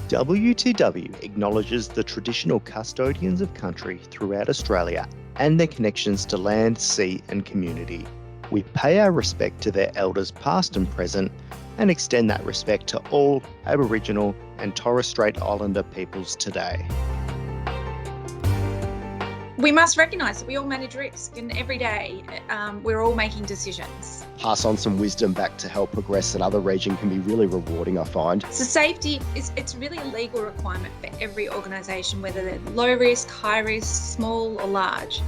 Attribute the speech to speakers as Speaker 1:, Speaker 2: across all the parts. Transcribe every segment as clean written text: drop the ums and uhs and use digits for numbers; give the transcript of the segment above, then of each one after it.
Speaker 1: WTW acknowledges the traditional custodians of country throughout Australia and their connections to land, sea and community. We pay our respect to their elders past and present and extend that respect to all Aboriginal and Torres Strait Islander peoples today.
Speaker 2: We must recognise that we all manage risk, and every day we're all making decisions.
Speaker 1: Pass on some wisdom back to help progress another region can be really rewarding, I find.
Speaker 2: So safety it's really a legal requirement for every organisation, whether they're low risk, high risk, small or large.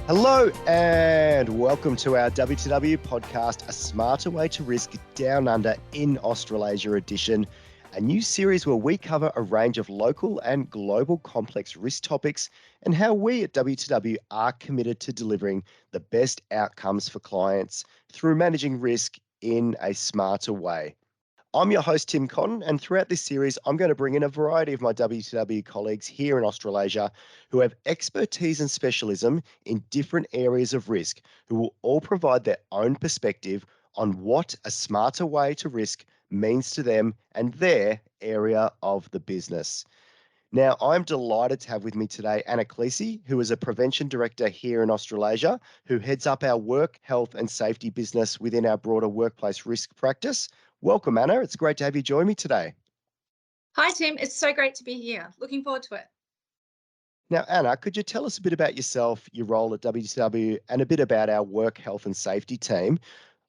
Speaker 1: Hello and welcome to our WTW podcast, A Smarter Way to Risk Down Under in Australasia edition, a new series where we cover a range of local and global complex risk topics and how we at WTW are committed to delivering the best outcomes for clients through managing risk in a smarter way. I'm your host, Tim Cotton, and throughout this series, I'm going to bring in a variety of my WTW colleagues here in Australasia who have expertise and specialism in different areas of risk, who will all provide their own perspective on what a smarter way to risk means to them and their area of the business. Now, I'm delighted to have with me today Anna Klease, who is a Prevention Director here in Australasia, who heads up our work, health and safety business within our broader workplace risk practice. Welcome, Anna. It's great to have you join me today.
Speaker 2: Hi, Tim. It's so great to be here. Looking forward to it.
Speaker 1: Now, Anna, could you tell us a bit about yourself, your role at WTW, and a bit about our work, health and safety team?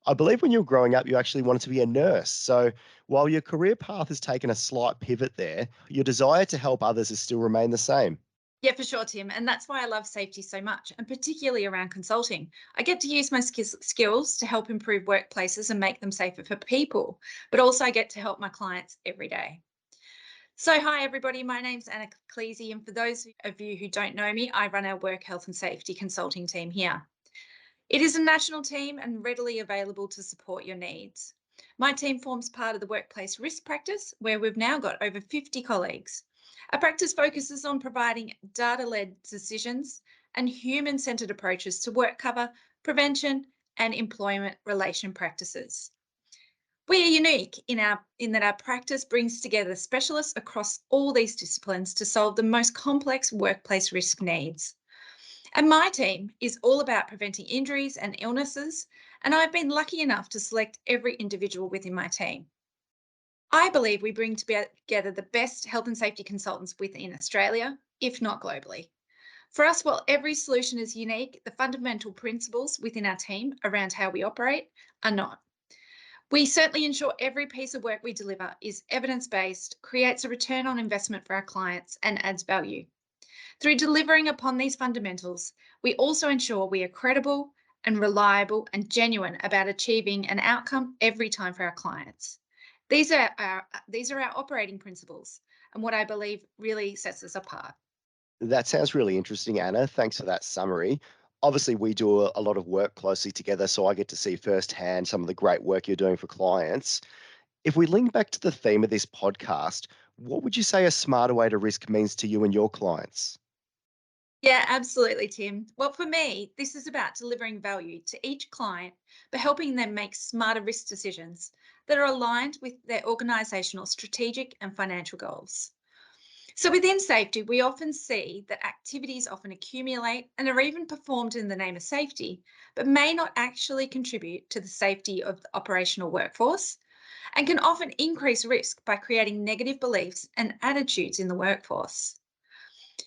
Speaker 1: I believe when you were growing up, you actually wanted to be a nurse. So while your career path has taken a slight pivot there, your desire to help others has still remained the same.
Speaker 2: Yeah, for sure, Tim. And that's why I love safety so much, and particularly around consulting. I get to use my skills to help improve workplaces and make them safer for people, but also I get to help my clients every day. So hi, everybody. My name's Anna Klease, and for those of you who don't know me, I run our work, health and safety consulting team here. It is a national team and readily available to support your needs. My team forms part of the workplace risk practice, where we've now got over 50 colleagues. Our practice focuses on providing data-led decisions and human-centred approaches to work cover, prevention and employment relation practices. We are unique in that our practice brings together specialists across all these disciplines to solve the most complex workplace risk needs. And my team is all about preventing injuries and illnesses, and I've been lucky enough to select every individual within my team. I believe we bring together the best health and safety consultants within Australia, if not globally. For us, while every solution is unique, the fundamental principles within our team around how we operate are not. We certainly ensure every piece of work we deliver is evidence-based, creates a return on investment for our clients, and adds value. Through delivering upon these fundamentals, we also ensure we are credible and reliable and genuine about achieving an outcome every time for our clients. These are our operating principles and what I believe really sets us apart.
Speaker 1: That sounds really interesting, Anna. Thanks for that summary. Obviously, we do a lot of work closely together, so I get to see firsthand some of the great work you're doing for clients. If we link back to the theme of this podcast, what would you say a smarter way to risk means to you and your clients?
Speaker 2: Yeah, absolutely, Tim. Well, for me, this is about delivering value to each client, but helping them make smarter risk decisions that are aligned with their organisational strategic and financial goals. So within safety, we often see that activities often accumulate and are even performed in the name of safety, but may not actually contribute to the safety of the operational workforce, and can often increase risk by creating negative beliefs and attitudes in the workforce.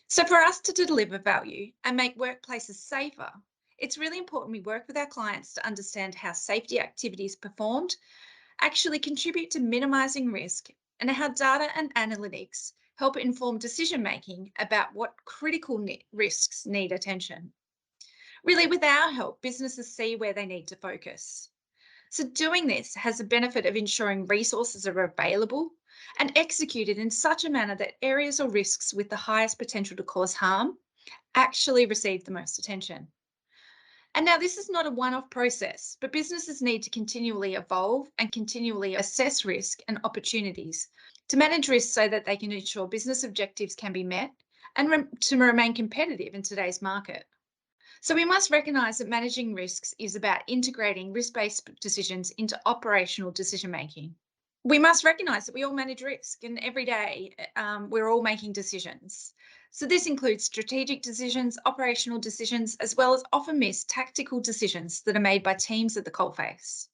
Speaker 2: So for us to deliver value and make workplaces safer, it's really important we work with our clients to understand how safety activities performed actually contribute to minimising risk, and how data and analytics help inform decision-making about what critical risks need attention. Really, with our help, businesses see where they need to focus. So doing this has the benefit of ensuring resources are available and executed in such a manner that areas or risks with the highest potential to cause harm actually receive the most attention. And now this is not a one-off process, but businesses need to continually evolve and continually assess risk and opportunities to manage risk so that they can ensure business objectives can be met and to remain competitive in today's market. So we must recognise that managing risks is about integrating risk-based decisions into operational decision-making. We must recognise that we all manage risk, and every day we're all making decisions. So, this includes strategic decisions, operational decisions, as well as often missed tactical decisions that are made by teams at the coalface.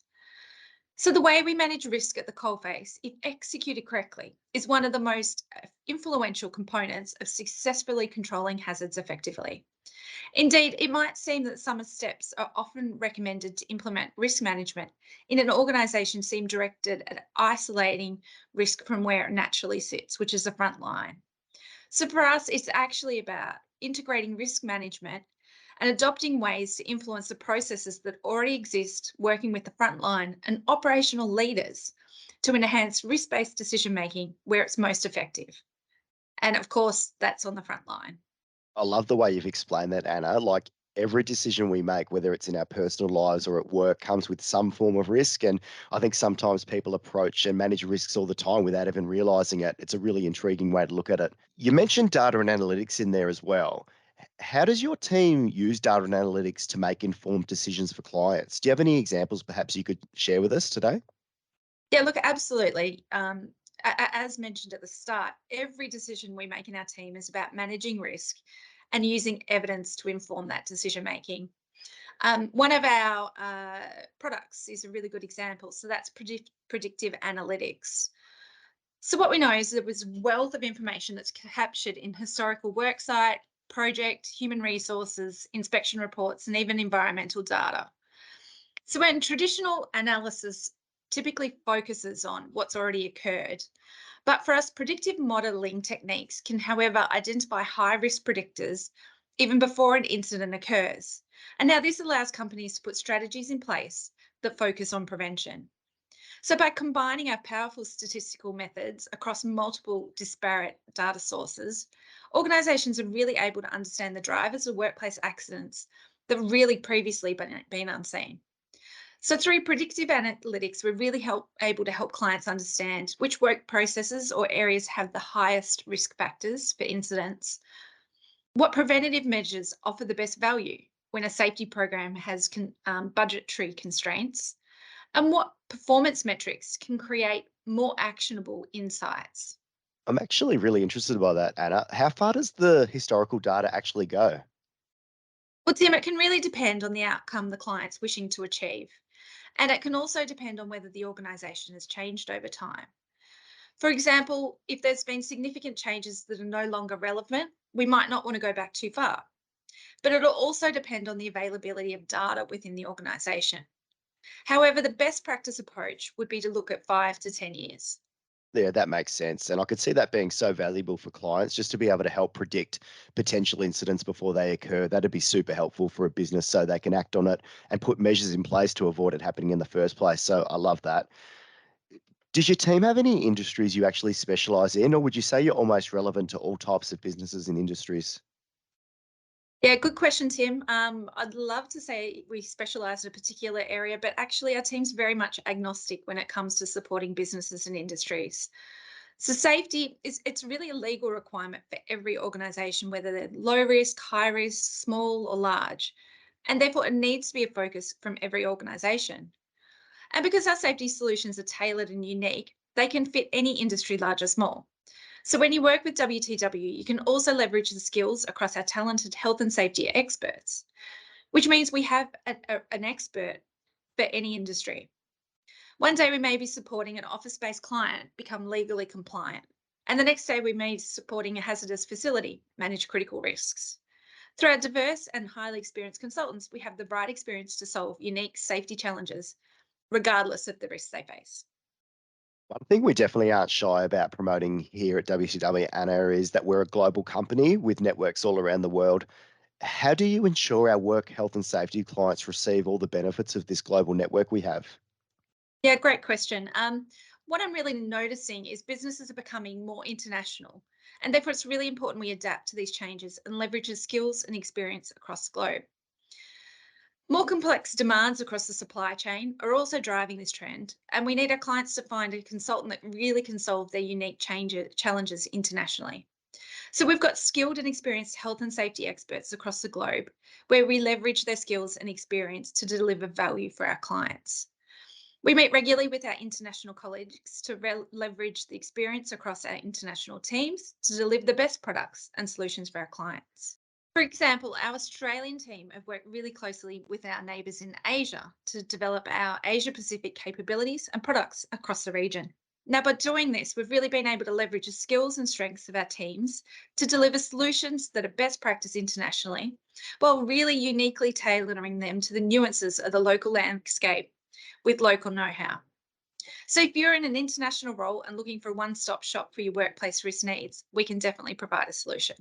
Speaker 2: So, the way we manage risk at the coalface, if executed correctly, is one of the most influential components of successfully controlling hazards effectively. Indeed, it might seem that some steps are often recommended to implement risk management in an organisation seem directed at isolating risk from where it naturally sits, which is the front line. So for us, it's actually about integrating risk management and adopting ways to influence the processes that already exist, working with the frontline and operational leaders to enhance risk based decision making where it's most effective. And of course, that's on the front line.
Speaker 1: I love the way you've explained that, Anna. Like every decision we make, whether it's in our personal lives or at work, comes with some form of risk. And I think sometimes people approach and manage risks all the time without even realizing it. It's a really intriguing way to look at it. You mentioned data and analytics in there as well. How does your team use data and analytics to make informed decisions for clients? Do you have any examples perhaps you could share with us today?
Speaker 2: Yeah, look, absolutely. As mentioned at the start, every decision we make in our team is about managing risk and using evidence to inform that decision making. One of our products is a really good example. So that's predictive analytics. So what we know is there was wealth of information that's captured in historical worksite, project, human resources, inspection reports, and even environmental data. So when traditional analysis typically focuses on what's already occurred, but for us, predictive modeling techniques can, however, identify high risk predictors even before an incident occurs. And now this allows companies to put strategies in place that focus on prevention. So by combining our powerful statistical methods across multiple disparate data sources, organizations are really able to understand the drivers of workplace accidents that really previously been unseen. So through predictive analytics, we're really able to help clients understand which work processes or areas have the highest risk factors for incidents, what preventative measures offer the best value when a safety program has budgetary constraints, and what performance metrics can create more actionable insights.
Speaker 1: I'm actually really interested by that, Anna. How far does the historical data actually go?
Speaker 2: Well, Tim, it can really depend on the outcome the client's wishing to achieve. And it can also depend on whether the organisation has changed over time. For example, if there's been significant changes that are no longer relevant, we might not want to go back too far. But it'll also depend on the availability of data within the organisation. However, the best practice approach would be to look at 5 to 10 years.
Speaker 1: Yeah, that makes sense. And I could see that being so valuable for clients just to be able to help predict potential incidents before they occur. That'd be super helpful for a business so they can act on it and put measures in place to avoid it happening in the first place. So I love that. Does your team have any industries you actually specialize in, or would you say you're almost relevant to all types of businesses and industries?
Speaker 2: Yeah, good question, Tim. I'd love to say we specialise in a particular area, but actually our team's very much agnostic when it comes to supporting businesses and industries. So safety is it's really a legal requirement for every organisation, whether they're low risk, high risk, small or large. And therefore it needs to be a focus from every organisation. And because our safety solutions are tailored and unique, they can fit any industry, large or small. So when you work with WTW, you can also leverage the skills across our talented health and safety experts, which means we have an expert for any industry. One day we may be supporting an office based client become legally compliant, and the next day we may be supporting a hazardous facility manage critical risks. Through our diverse and highly experienced consultants, we have the right experience to solve unique safety challenges, regardless of the risks they face.
Speaker 1: One thing we definitely aren't shy about promoting here at WCW, Anna, is that we're a global company with networks all around the world. How do you ensure our work health and safety clients receive all the benefits of this global network we have?
Speaker 2: Yeah, great question. What I'm really noticing is businesses are becoming more international, and therefore it's really important we adapt to these changes and leverage the skills and experience across the globe. More complex demands across the supply chain are also driving this trend, and we need our clients to find a consultant that really can solve their unique challenges internationally. So we've got skilled and experienced health and safety experts across the globe where we leverage their skills and experience to deliver value for our clients. We meet regularly with our international colleagues to leverage the experience across our international teams to deliver the best products and solutions for our clients. For example, our Australian team have worked really closely with our neighbours in Asia to develop our Asia Pacific capabilities and products across the region. Now, by doing this, we've really been able to leverage the skills and strengths of our teams to deliver solutions that are best practice internationally, while really uniquely tailoring them to the nuances of the local landscape with local know-how. So if you're in an international role and looking for a one-stop shop for your workplace risk needs, we can definitely provide a solution.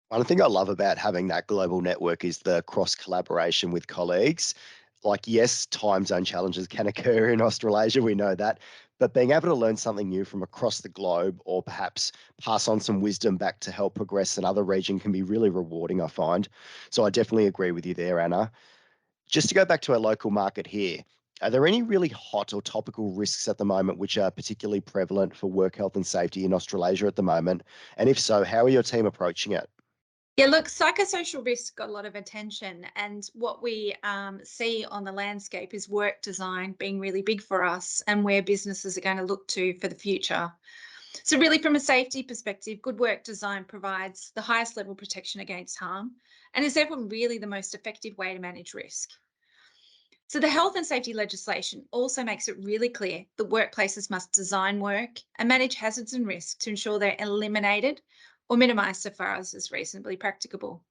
Speaker 1: One thing I love about having that global network is the cross collaboration with colleagues. Like, yes, time zone challenges can occur in Australasia, we know that, but being able to learn something new from across the globe or perhaps pass on some wisdom back to help progress another region can be really rewarding, I find. So I definitely agree with you there, Anna. Just to go back to our local market here, are there any really hot or topical risks at the moment which are particularly prevalent for work health and safety in Australasia at the moment? And if so, how are your team approaching it?
Speaker 2: Yeah, look, psychosocial risk got a lot of attention, and what we see on the landscape is work design being really big for us and where businesses are going to look to for the future. So, really, from a safety perspective, good work design provides the highest level protection against harm and is therefore really the most effective way to manage risk. So, the health and safety legislation also makes it really clear that workplaces must design work and manage hazards and risks to ensure they're eliminated or minimised so far as is reasonably practicable.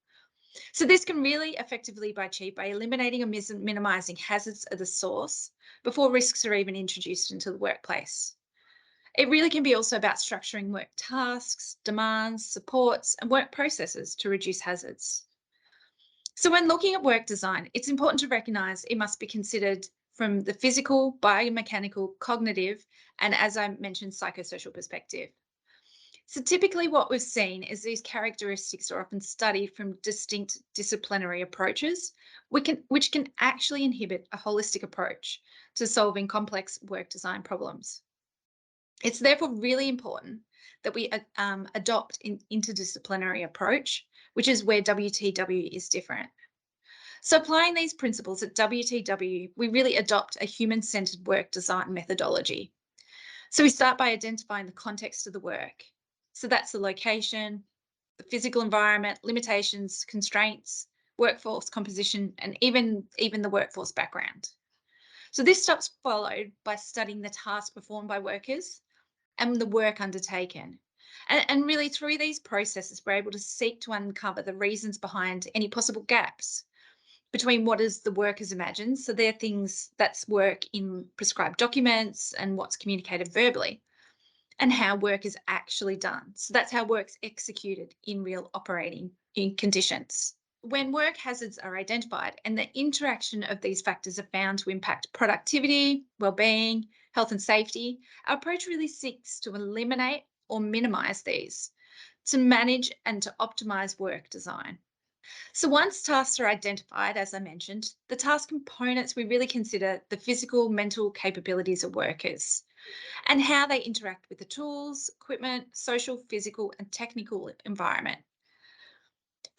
Speaker 2: So, this can really effectively be achieved by eliminating or minimising hazards at the source before risks are even introduced into the workplace. It really can be also about structuring work tasks, demands, supports, and work processes to reduce hazards. So, when looking at work design, it's important to recognise it must be considered from the physical, biomechanical, cognitive, and as I mentioned, psychosocial perspective. So, typically, what we've seen is these characteristics are often studied from distinct disciplinary approaches, which can actually inhibit a holistic approach to solving complex work design problems. It's therefore really important that we adopt an interdisciplinary approach, which is where WTW is different. So, applying these principles at WTW, we really adopt a human centered work design methodology. So, we start by identifying the context of the work. So, that's the location, the physical environment, limitations, constraints, workforce composition, and even the workforce background. So, this step's followed by studying the tasks performed by workers and the work undertaken. And really, through these processes, we're able to seek to uncover the reasons behind any possible gaps between what is the workers imagined. So, they're things that's work in prescribed documents and what's communicated verbally, and how work is actually done. So, that's how work's executed in real operating in conditions. When work hazards are identified and the interaction of these factors are found to impact productivity, well-being, health and safety, our approach really seeks to eliminate or minimize these to manage and to optimize work design. So once tasks are identified, as I mentioned, the task components, we really consider the physical, mental capabilities of workers and how they interact with the tools, equipment, social, physical, and technical environment.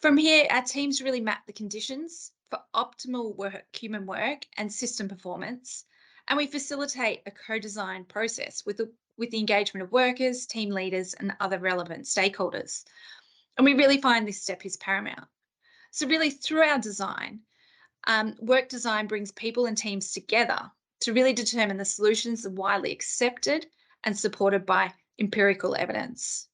Speaker 2: From here, our teams really map the conditions for optimal human work and system performance, and we facilitate a co-design process with the engagement of workers, team leaders, and other relevant stakeholders. And we really find this step is paramount. So really, through our design, work design brings people and teams together to really determine the solutions that are widely accepted and supported by empirical evidence.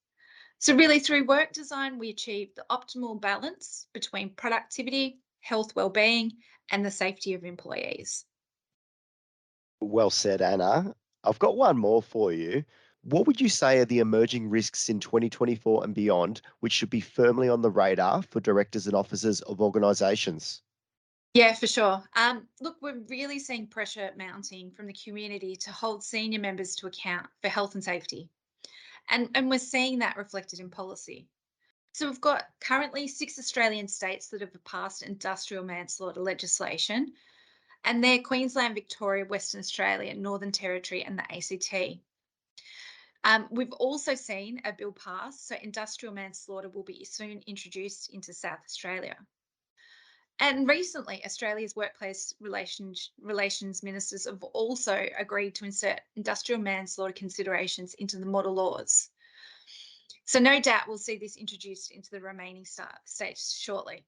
Speaker 2: So, really, through work design, we achieve the optimal balance between productivity, health, well-being, and the safety of employees.
Speaker 1: Well said, Anna. I've got one more for you. What would you say are the emerging risks in 2024 and beyond, which should be firmly on the radar for directors and officers of organisations?
Speaker 2: Yeah, for sure. Look, we're really seeing pressure mounting from the community to hold senior members to account for health and safety. And we're seeing that reflected in policy. So we've got currently 6 Australian states that have passed industrial manslaughter legislation, and they're Queensland, Victoria, Western Australia, Northern Territory, and the ACT. We've also seen a bill pass, so industrial manslaughter will be soon introduced into South Australia. And recently, Australia's workplace relations ministers have also agreed to insert industrial manslaughter considerations into the model laws. So no doubt we'll see this introduced into the remaining states shortly.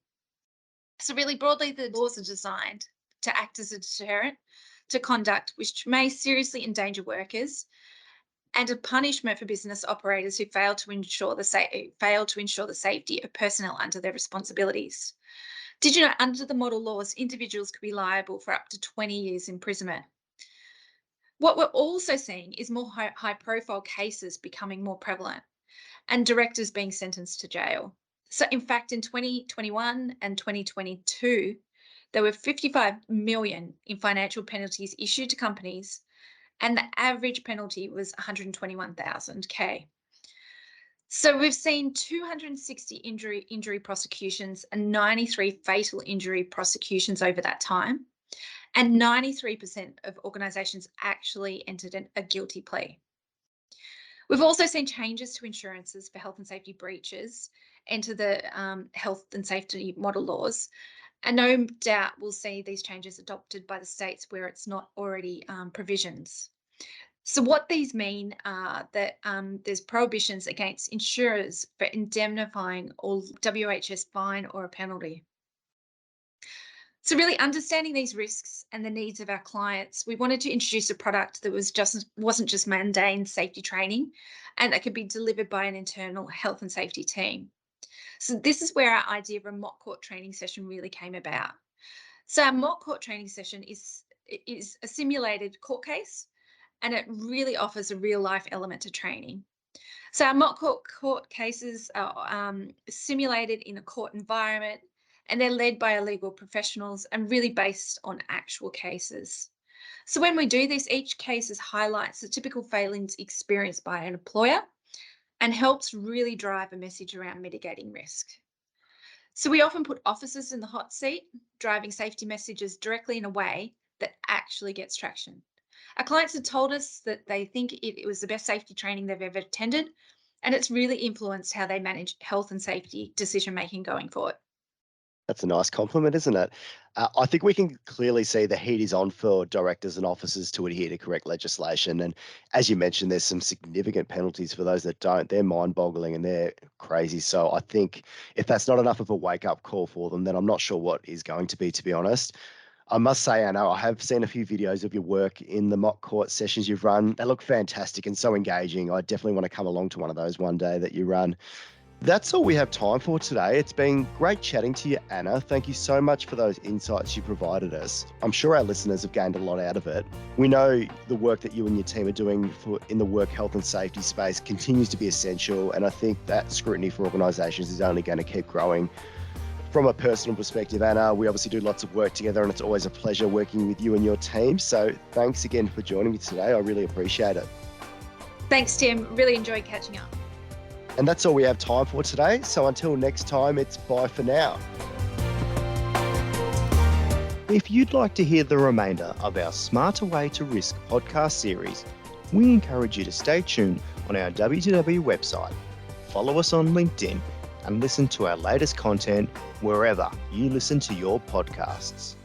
Speaker 2: So really broadly, the laws are designed to act as a deterrent to conduct which may seriously endanger workers, and a punishment for business operators who fail to ensure the safety of personnel under their responsibilities. Did you know under the model laws, individuals could be liable for up to 20 years imprisonment? What we're also seeing is more high profile cases becoming more prevalent and directors being sentenced to jail. So in fact, in 2021 and 2022, there were 55 million in financial penalties issued to companies, and the average penalty was 121,000 K. So we've seen 260 injury prosecutions and 93 fatal injury prosecutions over that time. And 93% of organisations actually entered a guilty plea. We've also seen changes to insurances for health and safety breaches enter the health and safety model laws. And no doubt we'll see these changes adopted by the states where it's not already provisions. So what these mean are that there's prohibitions against insurers for indemnifying or WHS fine or a penalty. So really understanding these risks and the needs of our clients, we wanted to introduce a product that wasn't just mundane safety training, and that could be delivered by an internal health and safety team. So this is where our idea of a mock court training session really came about. So our mock court training session is a simulated court case, and it really offers a real life element to training. So our mock court cases are simulated in a court environment, and they're led by our legal professionals and really based on actual cases. So when we do this, each case highlights the typical failings experienced by an employer and helps really drive a message around mitigating risk. So we often put officers in the hot seat, driving safety messages directly in a way that actually gets traction. Our clients have told us that they think it was the best safety training they've ever attended, and it's really influenced how they manage health and safety decision-making going forward.
Speaker 1: That's a nice compliment, isn't it? I think we can clearly see the heat is on for directors and officers to adhere to correct legislation. And as you mentioned, there's some significant penalties for those that don't. They're mind-boggling and they're crazy. So I think if that's not enough of a wake-up call for them, then I'm not sure what is going to be honest. I must say, Anna, I have seen a few videos of your work in the mock court sessions you've run. They look fantastic and so engaging. I definitely want to come along to one of those one day that you run. That's all we have time for today. It's been great chatting to you, Anna. Thank you so much for those insights you provided us. I'm sure our listeners have gained a lot out of it. We know the work that you and your team are doing in the work health and safety space continues to be essential, and I think that scrutiny for organisations is only going to keep growing. From a personal perspective, Anna, we obviously do lots of work together, and it's always a pleasure working with you and your team. So thanks again for joining me today. I really appreciate it.
Speaker 2: Thanks, Tim. Really enjoyed catching up.
Speaker 1: And that's all we have time for today. So until next time, it's bye for now. If you'd like to hear the remainder of our Smarter Way to Risk podcast series, we encourage you to stay tuned on our WTW website, follow us on LinkedIn, and listen to our latest content wherever you listen to your podcasts.